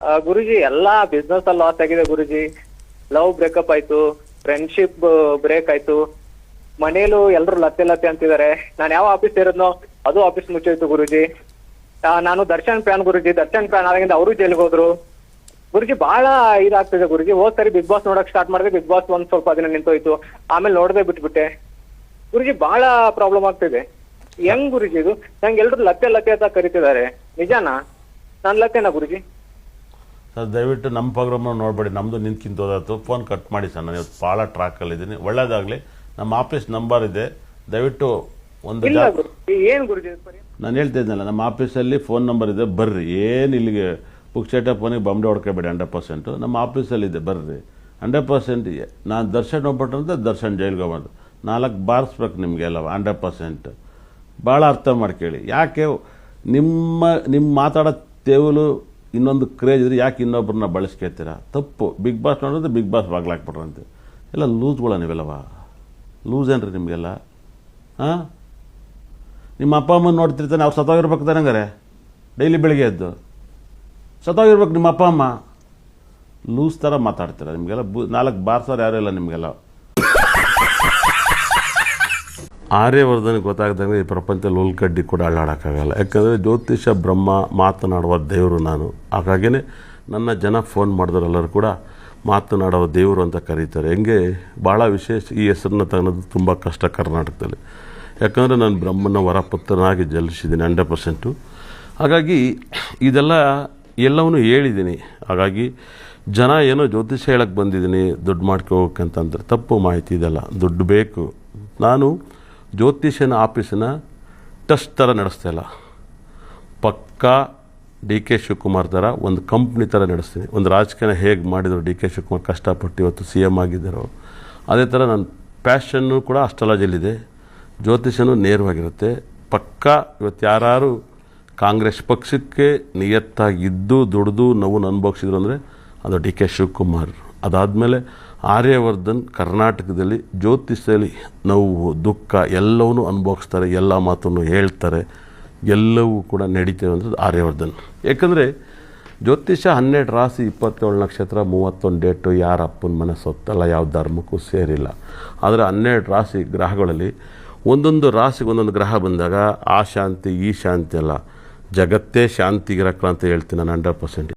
ಗುರುಜಿ ಎಲ್ಲಾ ಬಿಸ್ನೆಸ್ ಅಲ್ಲಿ ಲಾಸ್ ಆಗಿದೆ ಗುರುಜಿ. ಲವ್ ಬ್ರೇಕಪ್ ಆಯ್ತು, ಫ್ರೆಂಡ್ಶಿಪ್ ಬ್ರೇಕ್ ಆಯ್ತು, ಮನೇಲೂ ಎಲ್ರು ಲತ್ತೆ ಲತ್ತೆ ಅಂತಿದ್ದಾರೆ. ನಾನು ಯಾವ ಆಫೀಸ್ ಸೇರಿದ್ನೋ ಅದು ಆಫೀಸ್ ಮುಚ್ಚೋಯ್ತು ಗುರುಜಿ. ನಾನು ದರ್ಶನ್ ಫ್ಯಾನ್ ಗುರುಜಿ. ದರ್ಶನ್ ಫ್ಯಾನ್ ಆಗಿಂದ ಅವರು ಜೈಲ್ಗೆ ಹೋದ್ರು ಗುರುಜಿ. ಬಹಳ ಇದಾಗ್ತಿದೆ ಗುರುಜಿ. ಹೋದ್ ಸರಿ ಬಿಗ್ ಬಾಸ್ ನೋಡಕ್ ಸ್ಟಾರ್ಟ್ ಮಾಡಿದೆ, ಬಿಗ್ ಬಾಸ್ ಒಂದ್ ಸ್ವಲ್ಪ ದಿನ ನಿಂತೋಯ್ತು, ಆಮೇಲೆ ನೋಡದೆ ಬಿಟ್ಬಿಟ್ಟೆ ಗುರುಜಿ. ಬಹಳ ಪ್ರಾಬ್ಲಮ್ ಆಗ್ತಿದೆ. ಹೆಂಗ್ ಗುರುಜಿ ಇದು? ನಂಗೆ ಎಲ್ರು ಲತ್ತೆ ಲತ್ತೆ ಅಂತ ಕರಿತಿದ್ದಾರೆ, ನಿಜಾನಾ? ನಾನ್ ಲತ್ತೆನಾ ಗುರುಜಿ? ಸರ್ ದಯವಿಟ್ಟು ನಮ್ಮ ಪ್ರೋಗ್ರಾಮ್ ನೋಡಬೇಡಿ, ನಮ್ಮದು ನಿಂತ್ಕಿಂತ ಹೋದಾಯ್ತು. ಫೋನ್ ಕಟ್ ಮಾಡಿ ಸರ್, ನಾನು ಇವತ್ತು ಭಾಳ ಟ್ರ್ಯಾಕಲ್ಲಿದ್ದೀನಿ. ಒಳ್ಳೇದಾಗಲಿ. ನಮ್ಮ ಆಫೀಸ್ ನಂಬರ್ ಇದೆ, ದಯವಿಟ್ಟು ಒಂದು ಏನ್ ಗುರುಜಿ ನಾನು ಹೇಳ್ತಾ ಇದ್ನಲ್ಲ, ನಮ್ಮ ಆಫೀಸಲ್ಲಿ ಫೋನ್ ನಂಬರ್ ಇದೆ, ಬರ್ರಿ. ಏನು ಇಲ್ಲಿಗೆ ಪುಕ್ಸೇಟ ಫೋನಿಗೆ ಬಂಬೆ ಹೊಡ್ಕೋಬೇಡಿ. 100% ನಮ್ಮ ಆಫೀಸಲ್ಲಿದೆ, ಬರ್ರಿ. 100% ನಾನು ದರ್ಶನ್ ಹೋಗ್ಬಿಟ್ಟಂತ ದರ್ಶನ್ ಜೈಲ್ಗೆ ಹೋಗ್ಬಾರ್ದು. 4 ಬಾರಿಸ್ಬೇಕು ನಿಮಗೆಲ್ಲ 100%. ಭಾಳ ಅರ್ಥ ಮಾಡ್ಕೊಳ್ಳಿ. ಯಾಕೆ ನಿಮ್ಮ ಮಾತಾಡೋ ತೇವಲು ಇನ್ನೊಂದು ಕ್ರೇಜ್ ಇದ್ರೆ ಯಾಕೆ ಇನ್ನೊಬ್ಬರನ್ನ ಬಳಸ್ಕೊತೀರಾ? ತಪ್ಪು. ಬಿಗ್ ಬಾಸ್ ನೋಡಿದ್ರೆ ಬಿಗ್ ಬಾಸ್ ಬಾಗ್ಲಾಕ್ಬಿಟ್ರಂತೆ. ಎಲ್ಲ ಲೂಸ್ಗಳ ನೀವೆಲ್ಲವ, ಲೂಸ್ ಏನ್ರಿ ನಿಮಗೆಲ್ಲ? ಹಾಂ, ನಿಮ್ಮ ಅಪ್ಪ ಅಮ್ಮನ ನೋಡ್ತಿರ್ತಾನೆ, ಅವ್ರು ಸತ್ತೋಗಿರ್ಬೇಕು ತಾನೆ ಹಂಗಾರೆ? ಡೈಲಿ ಬೆಳಿಗ್ಗೆ ಎದ್ದು ಸತ್ತೋಗಿರ್ಬೇಕು ನಿಮ್ಮ ಅಪ್ಪ ಅಮ್ಮ. ಲೂಸ್ ಥರ ಮಾತಾಡ್ತೀರ ನಿಮಗೆಲ್ಲ. 4 ಬಾರ್ಸೋರು ಯಾರೂ ಇಲ್ಲ ನಿಮಗೆಲ್ಲ. ಆರ್ಯವರ್ಧನಿಗೆ ಗೊತ್ತಾಗ್ದಂಗೆ ಈ ಪ್ರಪಂಚದಲ್ಲಿ ಉಲ್ಕಡ್ಡಿ ಕೂಡ ಅಳ್ಳಾಡೋಕ್ಕಾಗಲ್ಲ. ಯಾಕಂದರೆ ಜ್ಯೋತಿಷ ಬ್ರಹ್ಮ ಮಾತನಾಡುವ ದೇವರು ನಾನು. ಹಾಗಾಗಿಯೇ ನನ್ನ ಜನ ಫೋನ್ ಮಾಡಿದ್ರೆಲ್ಲರೂ ಕೂಡ ಮಾತನಾಡುವ ದೇವರು ಅಂತ ಕರೀತಾರೆ. ಹೆಂಗೆ ಭಾಳ ವಿಶೇಷ ಈ ಹೆಸರನ್ನ ತಗೊಳ್ಳೋದು ತುಂಬ ಕಷ್ಟ ಕರ್ನಾಟಕದಲ್ಲಿ. ಯಾಕಂದರೆ ನಾನು ಬ್ರಹ್ಮನ ವರಪುತ್ರನಾಗಿ ಜಲಿಸಿದ್ದೀನಿ 100%. ಹಾಗಾಗಿ ಇದೆಲ್ಲ ಎಲ್ಲವನ್ನೂ ಹೇಳಿದ್ದೀನಿ. ಹಾಗಾಗಿ ಜನ ಏನೋ ಜ್ಯೋತಿಷ ಹೇಳಕ್ಕೆ ಬಂದಿದ್ದೀನಿ, ದುಡ್ಡು ಮಾಡ್ಕೋಬೇಕಂತಂದ್ರೆ ತಪ್ಪು ಮಾಹಿತಿ. ಇದೆಲ್ಲ ದುಡ್ಡು ಬೇಕು. ನಾನು ಜ್ಯೋತಿಷನ ಆಫೀಸನ್ನ ಟಸ್ಟ್ ಥರ ನಡೆಸ್ತಾ ಇಲ್ಲ, ಪಕ್ಕಾ DK ಶಿವಕುಮಾರ್ ಥರ ಒಂದು ಕಂಪ್ನಿ ಥರ ನಡೆಸ್ತೀನಿ. ಒಂದು ರಾಜಕೀಯ ಹೇಗೆ ಮಾಡಿದರು DK ಶಿವಕುಮಾರ್ ಕಷ್ಟಪಟ್ಟು ಇವತ್ತು CM ಆಗಿದ್ದರು, ಅದೇ ಥರ ನನ್ನ ಪ್ಯಾಷನ್ನು ಕೂಡ ಅಸ್ಟ್ರಾಲಜಿಯಲ್ಲಿದೆ. ಜ್ಯೋತಿಷನೂ ನೇರವಾಗಿರುತ್ತೆ. ಪಕ್ಕಾ ಇವತ್ತು ಯಾರು ಕಾಂಗ್ರೆಸ್ ಪಕ್ಷಕ್ಕೆ ನಿಯತ್ತಾಗಿದ್ದು ದುಡಿದು ನೋವನ್ನು ಅನುಭವಿಸಿದ್ರು ಅಂದರೆ ಅದು DK ಶಿವಕುಮಾರ್. ಅದಾದಮೇಲೆ ಆರ್ಯವರ್ಧನ್ ಕರ್ನಾಟಕದಲ್ಲಿ ಜ್ಯೋತಿಷದಲ್ಲಿ ನೋವು ದುಃಖ ಎಲ್ಲವನ್ನೂ ಅನುಭವಿಸ್ತಾರೆ, ಎಲ್ಲ ಮಾತನ್ನು ಹೇಳ್ತಾರೆ, ಎಲ್ಲವೂ ಕೂಡ ನಡೀತೇವೆ ಅಂದರೆ ಆರ್ಯವರ್ಧನ್. ಯಾಕಂದರೆ ಜ್ಯೋತಿಷ 12 ರಾಶಿ 27 ನಕ್ಷತ್ರ 31 ಡೇಟು ಯಾರ ಅಪ್ಪನ ಮನೆ ಸೊತ್ತಲ್ಲ, ಯಾವ ಧರ್ಮಕ್ಕೂ ಸೇರಿಲ್ಲ. ಆದರೆ 12 ರಾಶಿ ಗ್ರಹಗಳಲ್ಲಿ ಒಂದೊಂದು ರಾಶಿಗೆ ಒಂದೊಂದು ಗ್ರಹ ಬಂದಾಗ ಆ ಶಾಂತಿ ಈ ಶಾಂತಿ ಅಲ್ಲ, ಜಗತ್ತೇ ಶಾಂತಿ ಗ್ರಹ ಅಂತ ಹೇಳ್ತೀನಿ ನಾನು 100%.